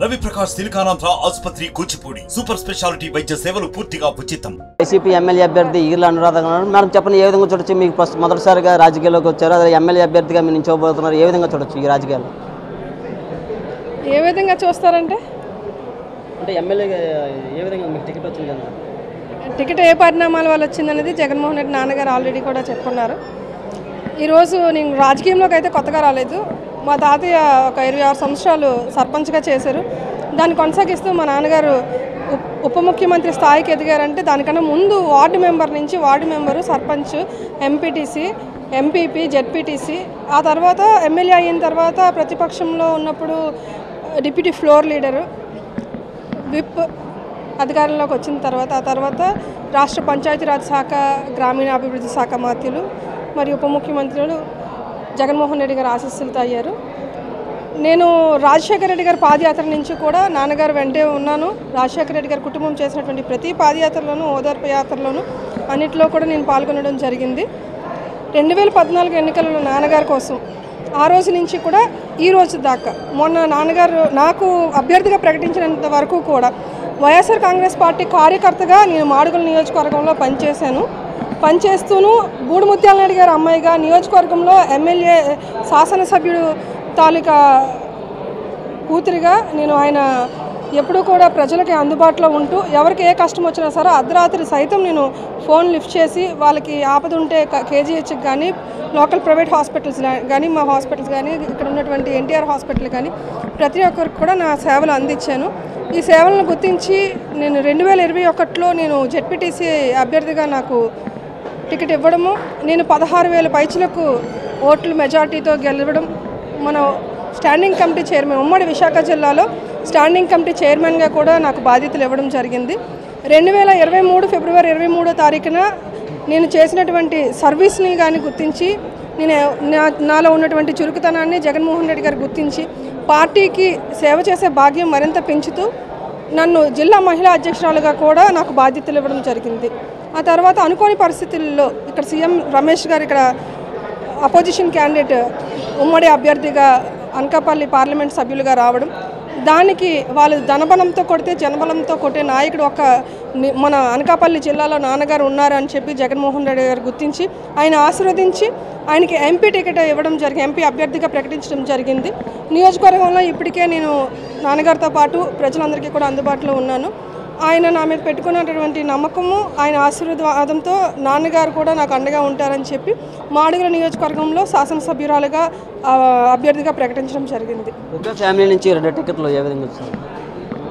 రవి ప్రకాష్ సిలికానాంధ్ర ఆసుపత్రి Kuchipudi super speciality వైద్య సేవలు పూర్తిగా ఉచితం. వైసీపీ ఎమ్మెల్యే అభ్యర్థి ఈర్ల అనురాధ గారు మేడం చెప్పండి, ఏ విధంగా చూడొచ్చు? మీకు ఫస్ట్ మొదటిసారిగా రాజకీయాల్లోకి వచ్చారు, అదే ఎమ్మెల్యే అభ్యర్థిగా మీరు నిల్చోబోతున్నారు, ఏ విధంగా చూడొచ్చు ఈ రాజకీయాలు? ఏ విధంగా చూస్తారంటే అంటే ఎమ్మెల్యేగా ఏ విధంగా మీకు టికెట్ వచ్చింది కదా? టికెట్ ఏ పరిణామాల వల్ల వచ్చిందనేది జగన్మోహన్ రెడ్డి నాన్నగారు ఆల్రెడీ కూడా చెప్పుకున్నారు. ఈరోజు నేను రాజకీయంలోకి అయితే కొత్తగా రాలేదు. మా తాతయ్య ఒక 26 సంవత్సరాలు సర్పంచ్గా చేశారు. దాన్ని కొనసాగిస్తూ మా నాన్నగారు ఉప ముఖ్యమంత్రి స్థాయికి ఎదిగారంటే దానికన్నా ముందు వార్డు మెంబర్ నుంచి ward member, sarpanch, MPTC, MPP, ZPTC, ఆ తర్వాత ఎమ్మెల్యే అయిన తర్వాత ప్రతిపక్షంలో ఉన్నప్పుడు డిప్యూటీ ఫ్లోర్ లీడరు, విప్ అధికారంలోకి వచ్చిన తర్వాత ఆ తర్వాత రాష్ట్ర పంచాయతీరాజ్ శాఖ, గ్రామీణాభివృద్ధి శాఖ మంత్రులు మరియు ఉప ముఖ్యమంత్రులు జగన్మోహన్ రెడ్డి గారు ఆశీస్సులతో అయ్యారు. నేను రాజశేఖర రెడ్డి గారి పాదయాత్ర నుంచి కూడా నాన్నగారు వెంటే ఉన్నాను. రాజశేఖర రెడ్డి గారి కుటుంబం చేసినటువంటి ప్రతి పాదయాత్రలోనూ, ఓదార్పు యాత్రలోనూ అన్నింటిలో కూడా నేను పాల్గొనడం జరిగింది. 2014 ఎన్నికలలో నాన్నగారి కోసం ఆ రోజు నుంచి కూడా ఈ రోజు దాకా మొన్న నాన్నగారు నాకు అభ్యర్థిగా ప్రకటించినంత వరకు కూడా వైఎస్ఆర్ కాంగ్రెస్ పార్టీ కార్యకర్తగా నేను మాడుగుల నియోజకవర్గంలో పనిచేస్తూను గూడు ముత్యాల నాయుడు గారి అమ్మాయిగా నియోజకవర్గంలో ఎమ్మెల్యే శాసనసభ్యుడు తాలూకా కూతురిగా నేను ఆయన ఎప్పుడూ కూడా ప్రజలకి అందుబాటులో ఉంటూ ఎవరికి ఏ కష్టం వచ్చినా సరే అర్ధరాత్రి సైతం నేను ఫోన్ లిఫ్ట్ చేసి వాళ్ళకి ఆపద ఉంటే కేజీహెచ్కి కానీ, లోకల్ ప్రైవేట్ హాస్పిటల్స్ కానీ, మా హాస్పిటల్స్ కానీ, ఇక్కడ ఉన్నటువంటి ఎన్టీఆర్ హాస్పిటల్ కానీ ప్రతి ఒక్కరికి కూడా నా సేవలు అందించాను. ఈ సేవలను గుర్తించి నేను 2021లో నేను జెడ్పీటీసీ అభ్యర్థిగా నాకు టికెట్ ఇవ్వడము, నేను 16,000 పైచులకు ఓట్లు మెజార్టీతో గెలవడం, మన స్టాండింగ్ కమిటీ చైర్మన్, ఉమ్మడి విశాఖ జిల్లాలో స్టాండింగ్ కమిటీ చైర్మన్గా కూడా నాకు బాధ్యతలు ఇవ్వడం జరిగింది. 2023 ఫిబ్రవరి 23వ తారీఖున నేను చేసినటువంటి సర్వీస్ని కానీ గుర్తించి నాలో ఉన్నటువంటి చురుకుతనాన్ని జగన్మోహన్ రెడ్డి గారు గుర్తించి పార్టీకి సేవ చేసే భాగ్యం మరింత పెంచుతూ నన్ను జిల్లా మహిళా అధ్యక్షురాలుగా కూడా నాకు బాధ్యతలు ఇవ్వడం జరిగింది. ఆ తర్వాత అనుకోని పరిస్థితుల్లో ఇక్కడ సీఎం రమేష్ గారు ఇక్కడ అపోజిషన్ క్యాండిడేట్ ఉమ్మడి అభ్యర్థిగా అనకాపల్లి పార్లమెంట్ సభ్యులుగా రావడం, దానికి వాళ్ళు ధనబలంతో కొడితే జనబలంతో కొట్టే నాయకుడు మన అనకాపల్లి జిల్లాలో నాన్నగారు ఉన్నారు అని చెప్పి జగన్మోహన్ రెడ్డి గారు గుర్తించి ఆయన ఆశీర్వదించి ఆయనకి ఎంపీ టికెట్ ఇవ్వడం జరిగింది, ఎంపీ అభ్యర్థిగా ప్రకటించడం జరిగింది. నియోజకవర్గంలో ఇప్పటికే నేను నాన్నగారితో పాటు ప్రజలందరికీ కూడా అందుబాటులో ఉన్నాను. ఆయన నా మీద పెట్టుకున్నటువంటి నమ్మకము, ఆయన ఆశీర్వాదంతో నాన్నగారు కూడా నాకు అండగా ఉంటారని చెప్పి మాడుగుల నియోజకవర్గంలో శాసనసభ్యురాలుగా అభ్యర్థిగా ప్రకటించడం జరిగింది. ఒకే ఫ్యామిలీ నుంచి 2 టికెట్లు ఏ విధంగా వచ్చాయి?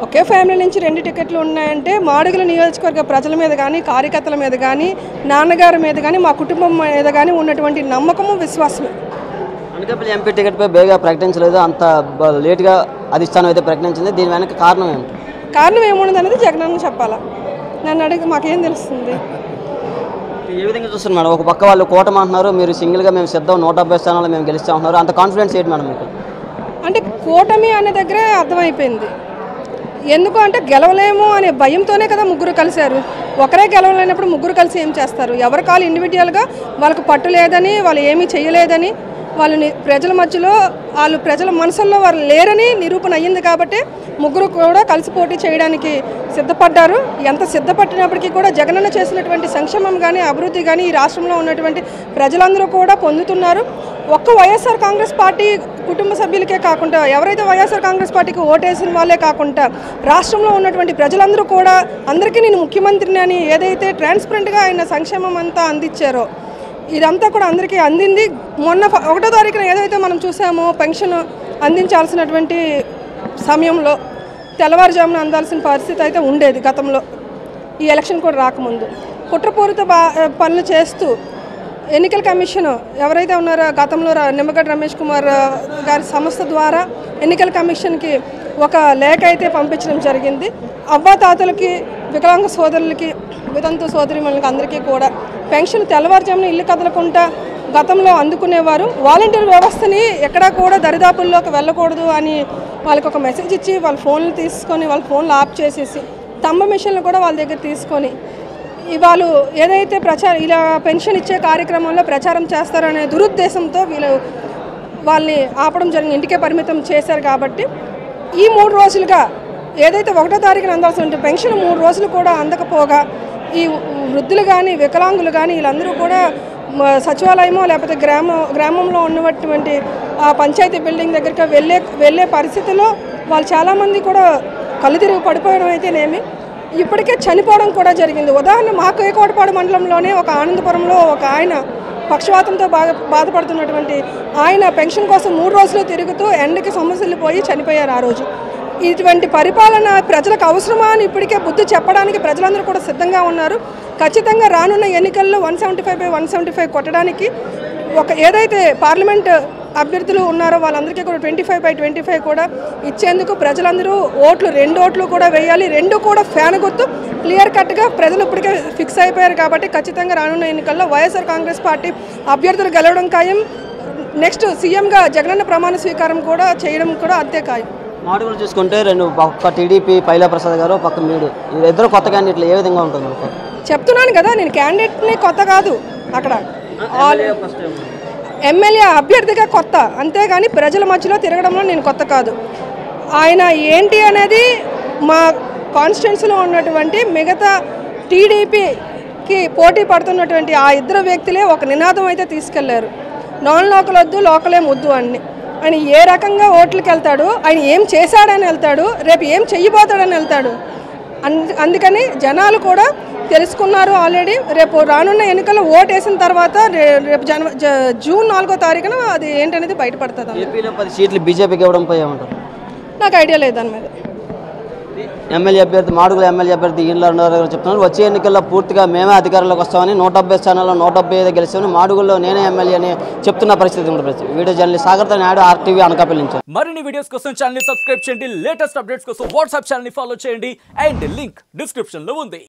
ఒకే ఫ్యామిలీ నుంచి 2 టికెట్లు ఉన్నాయంటే మాడుగుల నియోజకవర్గ ప్రజల మీద కానీ, కార్యకర్తల మీద కానీ, నాన్నగారి మీద కానీ, మా కుటుంబం మీద కానీ ఉన్నటువంటి నమ్మకము, విశ్వాసమే. అనకాపల్లి ఎంపీ టికెట్పై బేగా ప్రకటించలేదు, అంత లేట్గా అధిష్టానం అయితే ప్రకటించింది, దీని వెనక కారణం ఏమిటి? కారణం ఏమున్నది అనేది జగనన్న చెప్పాలా, నన్ను అడిగి మాకేం తెలుస్తుంది? ఏ విధంగా చూస్తారు మేడం? ఒక పక్క వాళ్ళు కూటమి అంటున్నారు, మీరు సింగిల్గా మేము సిద్ధం 170 స్థానాలు మేము గెలుస్తామంటున్నారు, అంత కాన్ఫిడెన్స్ ఏంటి మేడం మీకు? అంటే కూటమి అనే దగ్గరే అర్థమైపోయింది. ఎందుకు అంటే గెలవలేము అనే భయంతోనే కదా ముగ్గురు కలిశారు. ఒకరే గెలవలేనప్పుడు ముగ్గురు కలిసి ఏం చేస్తారు? ఎవరి కాలు ఇండివిజువల్గా వాళ్ళకు పట్టు లేదని, వాళ్ళు ఏమీ చేయలేదని, వాళ్ళని ప్రజల మధ్యలో వాళ్ళు ప్రజల మనసుల్లో వారు లేరని నిరూపణ అయ్యింది. కాబట్టి ముగ్గురు కూడా కలిసి పోటీ చేయడానికి సిద్ధపడ్డారు. ఎంత సిద్ధపట్టినప్పటికీ కూడా జగనన్న చేసినటువంటి సంక్షేమం కానీ, అభివృద్ధి కానీ ఈ రాష్ట్రంలో ఉన్నటువంటి ప్రజలందరూ కూడా పొందుతున్నారు. ఒక్క వైఎస్ఆర్ కాంగ్రెస్ పార్టీ కుటుంబ సభ్యులకే కాకుండా, ఎవరైతే వైఎస్ఆర్ కాంగ్రెస్ పార్టీకి ఓటేసిన వాళ్ళే కాకుండా రాష్ట్రంలో ఉన్నటువంటి ప్రజలందరూ కూడా అందరికీ నేను ముఖ్యమంత్రిని అని ఏదైతే ట్రాన్స్పరెంట్గా ఆయన సంక్షేమం అంతా అందించారో ఇదంతా కూడా అందరికీ అందింది. మొన్న 1వ తారీఖున ఏదైతే మనం చూసామో పెన్షన్ అందించాల్సినటువంటి సమయంలో తెల్లవారుజామున అందాల్సిన పరిస్థితి అయితే ఉండేది గతంలో, ఈ ఎలక్షన్ కూడా రాకముందు. కుట్రపూరిత పనులు చేస్తూ ఎన్నికల కమిషన్ ఎవరైతే ఉన్నారో గతంలో నిమ్మగడ్డ రమేష్ కుమార్ గారి సంస్థ ద్వారా ఎన్నికల కమిషన్కి ఒక లేఖ అయితే పంపించడం జరిగింది. అవ్వాతాతలకి, వికలాంగ సోదరులకి, వితంతు సోదరిమణులకి అందరికీ కూడా పెన్షన్ తెల్లవారుజామున ఇల్లు కదలకుండా గతంలో అందుకునేవారు. వాలంటీర్ వ్యవస్థని ఎక్కడా కూడా దరిదాపుల్లోకి వెళ్ళకూడదు అని వాళ్ళకి ఒక మెసేజ్ ఇచ్చి వాళ్ళ ఫోన్లు తీసుకొని వాళ్ళ ఫోన్లు ఆఫ్ చేసేసి తంబ మిషన్లు కూడా వాళ్ళ దగ్గర తీసుకొని వాళ్ళు ఏదైతే ఇలా పెన్షన్ ఇచ్చే కార్యక్రమంలో ప్రచారం చేస్తారనే దురుద్దేశంతో వాళ్ళని ఆపడం జరిగింది. ఇంటికే పరిమితం చేశారు. కాబట్టి ఈ 3 రోజులుగా ఏదైతే 1వ తారీఖున అందాల్సిన పెన్షన్ 3 రోజులు కూడా అందకపోగా ఈ వృద్ధులు కానీ వికలాంగులు కానీ వీళ్ళందరూ కూడా సచివాలయమో లేకపోతే గ్రామంలో ఉన్నటువంటి ఆ పంచాయతీ బిల్డింగ్ దగ్గరికి వెళ్ళే పరిస్థితిలో వాళ్ళు చాలామంది కూడా కళ్ళు తిరిగి పడిపోవడం అయితేనేమి ఇప్పటికే చనిపోవడం కూడా జరిగింది. ఉదాహరణ మా కోయకోటపాడు మండలంలోనే ఒక ఆనందపురంలో ఒక ఆయన పక్షవాతంతో బాధపడుతున్నటువంటి ఆయన పెన్షన్ కోసం 3 రోజులు తిరుగుతూ ఎండకి సమస్యలు పోయి చనిపోయారు ఆ రోజు. ఇటువంటి పరిపాలన ప్రజలకు అవసరమా అని ఇప్పటికే బుద్ధి చెప్పడానికి ప్రజలందరూ కూడా సిద్ధంగా ఉన్నారు. ఖచ్చితంగా రానున్న ఎన్నికల్లో 175/175 కొట్టడానికి ఏదైతే పార్లమెంట్ అభ్యర్థులు ఉన్నారో వాళ్ళందరికీ కూడా 25/25 కూడా ఇచ్చేందుకు ప్రజలందరూ ఓట్లు 2 ఓట్లు కూడా వేయాలి. 2 కూడా ఫ్యాన్ గుర్తు క్లియర్ కట్గా ప్రజలు ఇప్పటికే ఫిక్స్ అయిపోయారు. కాబట్టి ఖచ్చితంగా రానున్న ఎన్నికల్లో వైఎస్ఆర్ కాంగ్రెస్ పార్టీ అభ్యర్థులు గెలవడం ఖాయం. నెక్స్ట్ సీఎంగా జగనన్న ప్రమాణ స్వీకారం కూడా చేయడం కూడా అంతే ఖాయం. మాడుగులు చూసుకుంటే పక్క టీడీపీ పైలా ప్రసాద్ గారు పక్క మీరు ఇద్దరు కొత్త క్యాండిడేట్లు ఏ విధంగా ఉంటుంది? చెప్తున్నాను కదా, నేను క్యాండిడేట్ని కొత్త కాదు, అక్కడ ఎమ్మెల్యే అభ్యర్థిగా కొత్త, అంతేగాని ప్రజల మధ్యలో తిరగడంలో నేను కొత్త కాదు. ఆయన ఏంటి అనేది మా కాన్స్టిట్యున్సీలో ఉన్నటువంటి మిగతా టీడీపీకి పోటీ పడుతున్నటువంటి ఆ ఇద్దరు వ్యక్తులే ఒక నినాదం అయితే తీసుకెళ్లారు, నాన్ లోకల్ వద్దు లోకలే ముద్దు అని. ఆయన ఏ రకంగా ఓట్లకి వెళ్తాడు, ఆయన ఏం చేశాడని వెళ్తాడు, రేపు ఏం చెయ్యబోతాడని వెళ్తాడు. అందుకని జనాలు కూడా తెలుసుకున్నారు ఆల్రెడీ. రేపు రానున్న ఎన్నికల్లో ఓటు వేసిన తర్వాత రేపు జూన్ 4వ తారీఖున అది ఏంటనేది బయటపడుతుంది. ఏపీలో 10 సీట్లు బీజేపీకి ఇవ్వడంపై ఏమంటారు? నాకు ఐడియా లేదు దాని మీద. ఎమ్మెల్యే అభ్యర్థి మాడుగుల ఎమ్మెల్యే అభ్యర్థి ఈయన చెప్తున్నారు, వచ్చే ఎన్నికల్లో పూర్తిగా మేమే అధికారంలోకి వస్తామని 170 స్థానాల్లో 175 గెలిచామని మాడుగుల్లో నేనే ఎమ్మెల్యే అని చెప్తున్న పరిస్థితి ఉంటుంది. వీడియో జర్నలిస్ట్ సాగర్తో నాయుడు, RTV అనకాపల్లి నుంచి. మరిన్ని వీడియోస్ కోసం ఛానల్ ని సబ్స్క్రైబ్ చేయండి, లేటెస్ట్ అప్డేట్స్ కోసం వాట్సాప్ ఛానల్ ని ఫాలో చేయండి అండ్ లింక్ డిస్క్రిప్షన్ లో ఉంది.